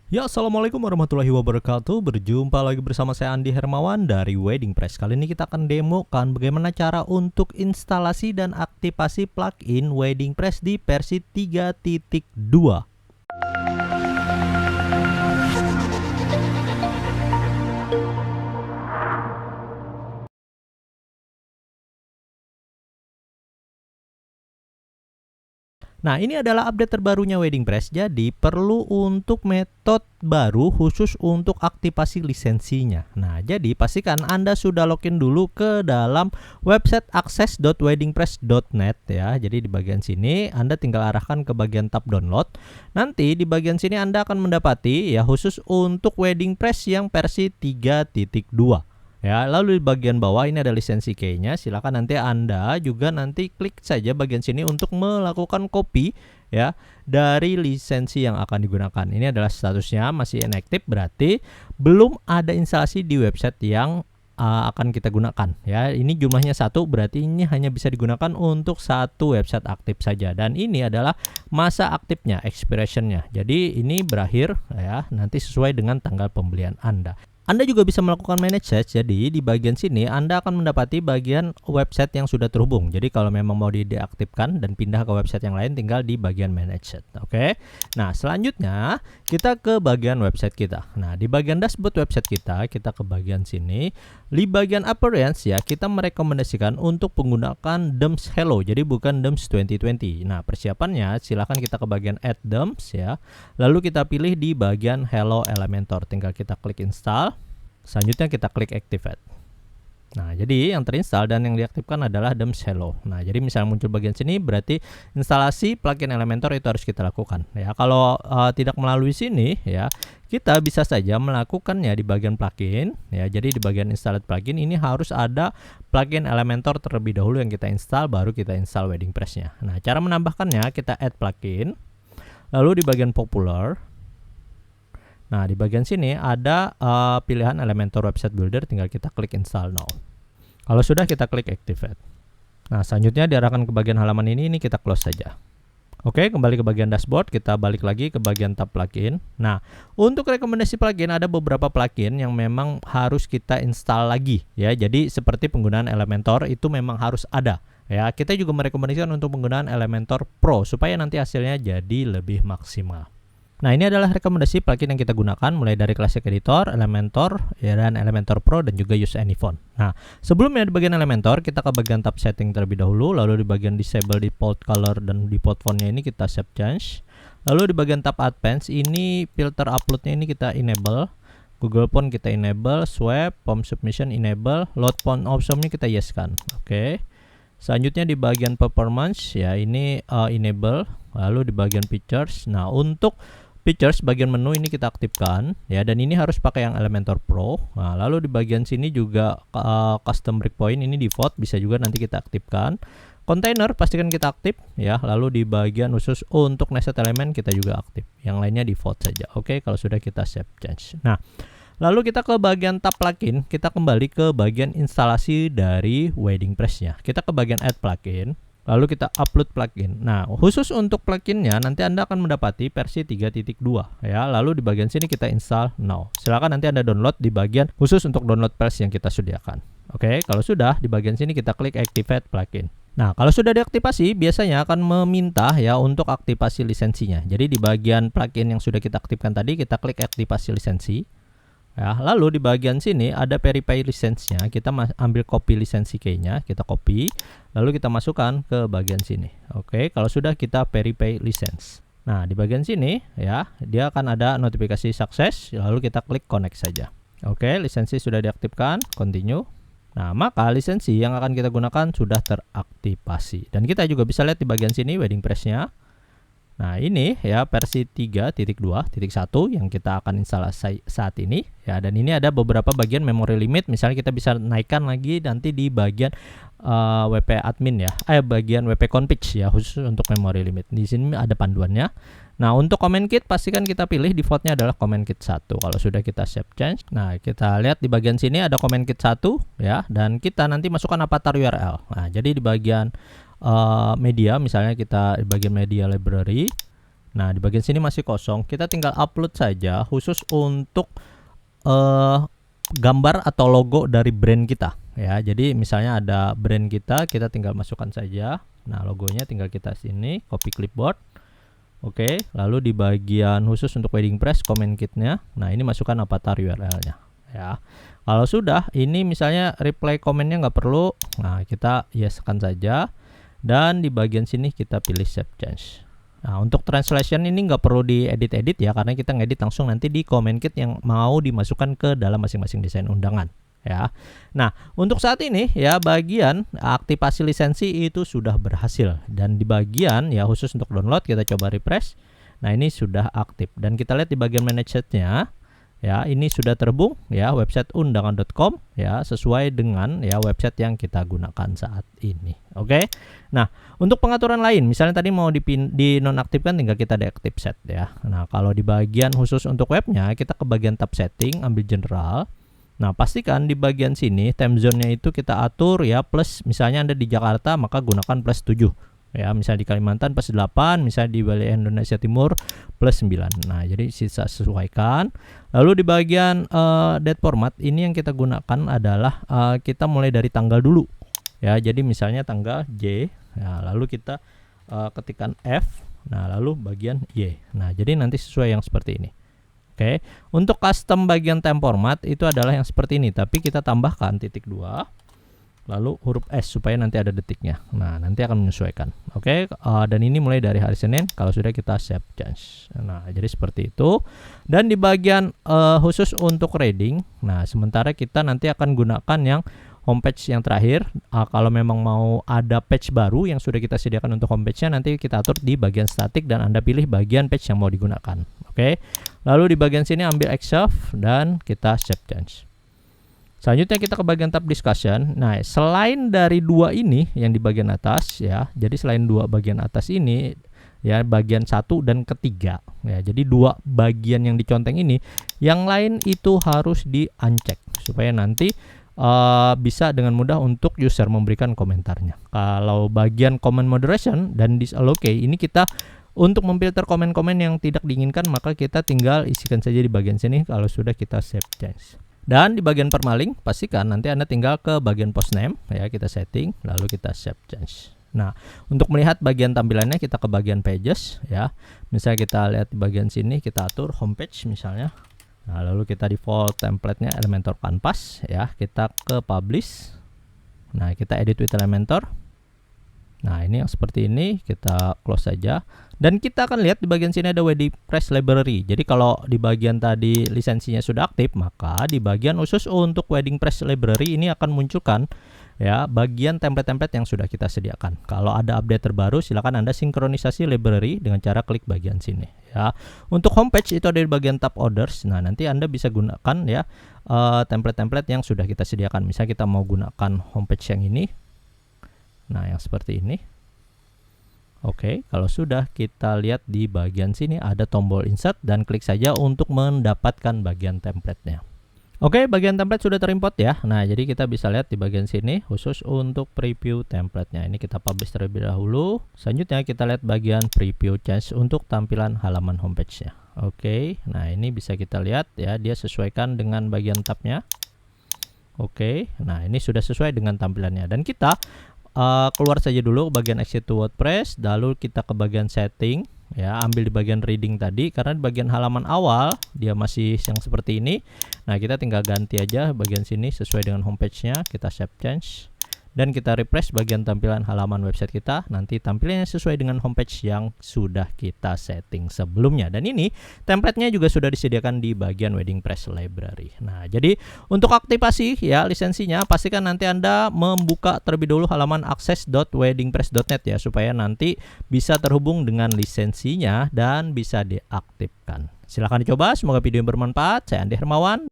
Ya, assalamualaikum warahmatullahi wabarakatuh. Berjumpa lagi bersama saya Andi Hermawan dari Wedding Press. Kali ini kita akan demokan bagaimana cara untuk instalasi dan aktivasi plugin Wedding Press di versi 3.2. Nah, ini adalah update terbarunya Wedding Press. Jadi, perlu untuk metode baru khusus untuk aktivasi lisensinya. Nah, jadi pastikan Anda sudah login dulu ke dalam website access.weddingpress.net ya. Jadi di bagian sini Anda tinggal arahkan ke bagian tab download. Nanti di bagian sini Anda akan mendapati ya khusus untuk Wedding Press yang versi 3.2. Ya, lalu di bagian bawah ini ada lisensi key-nya. Silakan nanti Anda juga nanti klik saja bagian sini untuk melakukan copy ya dari lisensi yang akan digunakan. Ini adalah statusnya masih inactive, berarti belum ada instalasi di website yang akan kita gunakan ya. Ini jumlahnya 1, berarti ini hanya bisa digunakan untuk satu website aktif saja, dan ini adalah masa aktifnya, expirationnya. Jadi ini berakhir ya nanti sesuai dengan tanggal pembelian Anda. Anda juga bisa melakukan manage search. Jadi di bagian sini Anda akan mendapati bagian website yang sudah terhubung. Jadi kalau memang mau dideaktifkan dan pindah ke website yang lain, tinggal di bagian manage search. Oke. Nah, selanjutnya kita ke bagian website kita. Nah, di bagian dashboard website kita ke bagian sini. Di bagian appearance ya, kita merekomendasikan untuk menggunakan DOMS Hello. Jadi bukan DOMS 2020. Nah, persiapannya silahkan kita ke bagian add DOMS ya. Lalu kita pilih di bagian Hello Elementor. Tinggal kita klik install. Selanjutnya kita klik activate. Nah, jadi yang terinstall dan yang diaktifkan adalah DOMS Hello. Nah, jadi misalnya muncul bagian sini berarti instalasi plugin Elementor itu harus kita lakukan. Ya, kalau tidak melalui sini ya, kita bisa saja melakukannya di bagian plugin ya. Jadi di bagian install plugin ini harus ada plugin Elementor terlebih dahulu yang kita install, baru kita install Wedding Press-nya. Nah, cara menambahkannya kita add plugin. Lalu di bagian popular. Nah, di bagian sini ada pilihan Elementor Website Builder, tinggal kita klik install now. Kalau sudah, kita klik activate. Nah, selanjutnya diarahkan ke bagian halaman ini kita close saja. Oke, kembali ke bagian dashboard, kita balik lagi ke bagian tab plugin. Nah, untuk rekomendasi plugin ada beberapa plugin yang memang harus kita install lagi ya. Jadi seperti penggunaan Elementor itu memang harus ada. Ya, kita juga merekomendasikan untuk penggunaan Elementor Pro supaya nanti hasilnya jadi lebih maksimal. Nah, ini adalah rekomendasi plugin yang kita gunakan mulai dari Classic Editor, Elementor, ya, dan Elementor Pro, dan juga Use Any Font. Nah, sebelumnya di bagian Elementor kita ke bagian tab setting terlebih dahulu, lalu di bagian disable default color dan default fontnya ini kita save change. Lalu di bagian tab advanced ini filter uploadnya ini kita enable, Google Font kita enable, Swipe, Form Submission enable, Load Font option-nya kita yes kan. Oke. Selanjutnya di bagian performance ya ini enable, lalu di bagian features. Nah, untuk features bagian menu ini kita aktifkan ya, dan ini harus pakai yang Elementor Pro. Nah, lalu di bagian sini juga custom breakpoint ini default, bisa juga nanti kita aktifkan. Container pastikan kita aktif ya, lalu di bagian khusus untuk nested element kita juga aktif. Yang lainnya default saja. Oke, kalau sudah kita save change. Nah, lalu kita ke bagian tab plugin, kita kembali ke bagian instalasi dari Wedding Press-nya. Kita ke bagian add plugin. Lalu kita upload plugin. Nah, khusus untuk pluginnya nanti Anda akan mendapati versi 3.2 ya. Lalu di bagian sini kita install now. Silakan nanti Anda download di bagian khusus untuk download versi yang kita sediakan. Oke, kalau sudah di bagian sini kita klik activate plugin. Nah, kalau sudah diaktifasi biasanya akan meminta ya untuk aktivasi lisensinya. Jadi di bagian plugin yang sudah kita aktifkan tadi kita klik aktivasi lisensi. Ya, lalu di bagian sini ada verify lisensinya, kita ambil copy lisensi key-nya, kita copy, lalu kita masukkan ke bagian sini. Oke, kalau sudah kita verify license. Nah, di bagian sini ya, dia akan ada notifikasi sukses, lalu kita klik connect saja. Oke, lisensi sudah diaktifkan, continue. Nah, maka lisensi yang akan kita gunakan sudah teraktivasi. Dan kita juga bisa lihat di bagian sini Wedding Press-nya. Nah, ini ya versi 3.2.1 yang kita akan instalasi saat ini ya, dan ini ada beberapa bagian memory limit. Misalnya kita bisa naikkan lagi nanti di bagian WP admin ya, bagian WP config ya, khusus untuk memory limit. Di sini ada panduannya. Nah, untuk command kit pastikan kita pilih defaultnya adalah command kit 1. Kalau sudah kita save change. Nah, kita lihat di bagian sini ada command kit 1 ya, dan kita nanti masukkan avatar URL. Nah, jadi di bagian media, misalnya kita di bagian media library Nah, di bagian sini masih kosong. Kita tinggal upload saja khusus untuk gambar atau logo dari brand kita ya. Jadi misalnya ada brand kita tinggal masukkan saja. Nah, logonya tinggal kita sini copy clipboard. Oke, lalu di bagian khusus untuk wedding press comment kitnya, nah ini masukkan avatar URL-nya ya. Kalau sudah, ini misalnya reply komennya nggak perlu, nah kita yes-kan saja. Dan di bagian sini kita pilih save change. Nah, untuk translation ini nggak perlu diedit-edit ya, karena kita ngedit langsung nanti di comment kit yang mau dimasukkan ke dalam masing-masing desain undangan ya. Nah, untuk saat ini ya bagian aktivasi lisensi itu sudah berhasil, dan di bagian ya khusus untuk download kita coba refresh. Nah, ini sudah aktif dan kita lihat di bagian manage nya ya, ini sudah terhubung ya website undangan.com ya, sesuai dengan ya website yang kita gunakan saat ini. Oke. Nah, untuk pengaturan lain misalnya tadi mau dinonaktifkan, tinggal kita deaktif set ya. Nah, kalau di bagian khusus untuk webnya kita ke bagian tab setting, ambil general. Nah, pastikan di bagian sini time zone-nya itu kita atur ya plus, misalnya Anda di Jakarta maka gunakan plus 7 ya, misalnya di Kalimantan plus 8, misalnya di Bali Indonesia Timur plus 9. Nah, jadi sisa sesuaikan. Lalu di bagian date format ini yang kita gunakan adalah kita mulai dari tanggal dulu ya. Jadi misalnya tanggal J, nah, lalu kita ketikkan F, nah lalu bagian Y. Nah, jadi nanti sesuai yang seperti ini. Oke, untuk custom bagian time format itu adalah yang seperti ini, tapi kita tambahkan titik 2 lalu huruf S supaya nanti ada detiknya. Nah, nanti akan menyesuaikan. Oke, dan ini mulai dari hari Senin kalau sudah kita save change. Nah, jadi seperti itu. Dan di bagian khusus untuk reading, nah sementara kita nanti akan gunakan yang homepage yang terakhir. Kalau memang mau ada page baru yang sudah kita sediakan untuk homepage-nya, nanti kita atur di bagian static dan Anda pilih bagian page yang mau digunakan. Oke. Lalu di bagian sini ambil exhaust dan kita save change. Selanjutnya kita ke bagian tab discussion. Nah, selain dari dua ini yang di bagian atas ya, jadi selain dua bagian atas ini ya, bagian 1 dan ketiga ya, jadi dua bagian yang diconteng ini, yang lain itu harus di uncheck supaya nanti bisa dengan mudah untuk user memberikan komentarnya. Kalau bagian comment moderation dan disallocate ini kita untuk memfilter komen-komen yang tidak diinginkan, maka kita tinggal isikan saja di bagian sini kalau sudah kita save change. Dan di bagian permaling, pastikan nanti Anda tinggal ke bagian post name ya, kita setting lalu kita save change. Nah, untuk melihat bagian tampilannya kita ke bagian pages ya. Misalnya kita lihat di bagian sini, kita atur homepage misalnya. Nah, lalu kita default template-nya Elementor Canvas ya, kita ke publish. Nah, kita edit with Elementor. Nah, ini yang seperti ini, kita close saja. Dan kita akan lihat di bagian sini ada WordPress library. Jadi kalau di bagian tadi lisensinya sudah aktif, maka di bagian khusus untuk WordPress library ini akan munculkan ya bagian template-template yang sudah kita sediakan. Kalau ada update terbaru, silakan Anda sinkronisasi library dengan cara klik bagian sini ya. Untuk homepage itu ada di bagian tab orders. Nah, nanti Anda bisa gunakan ya template-template yang sudah kita sediakan. Misalnya kita mau gunakan homepage yang ini. Nah, yang seperti ini. Oke, kalau sudah, kita lihat di bagian sini ada tombol insert dan klik saja untuk mendapatkan bagian template-nya. Oke, bagian template sudah terimport ya. Nah, jadi kita bisa lihat di bagian sini khusus untuk preview template-nya. Ini kita publish terlebih dahulu. Selanjutnya kita lihat bagian preview change untuk tampilan halaman homepage-nya. Oke, nah ini bisa kita lihat ya, dia sesuaikan dengan bagian tab-nya. Oke, nah ini sudah sesuai dengan tampilannya. Dan kita keluar saja dulu bagian exit to WordPress, lalu kita ke bagian setting ya, ambil di bagian reading tadi, karena di bagian halaman awal dia masih yang seperti ini. Nah, kita tinggal ganti aja bagian sini sesuai dengan homepage-nya, kita save change dan kita refresh bagian tampilan halaman website kita. Nanti tampilannya sesuai dengan homepage yang sudah kita setting sebelumnya. Dan ini template-nya juga sudah disediakan di bagian WordPress library. Nah, jadi untuk aktivasi ya lisensinya, pastikan nanti Anda membuka terlebih dahulu halaman access.wordpress.net ya, supaya nanti bisa terhubung dengan lisensinya dan bisa diaktifkan. Silahkan dicoba, semoga video bermanfaat. Saya Andi Hermawan.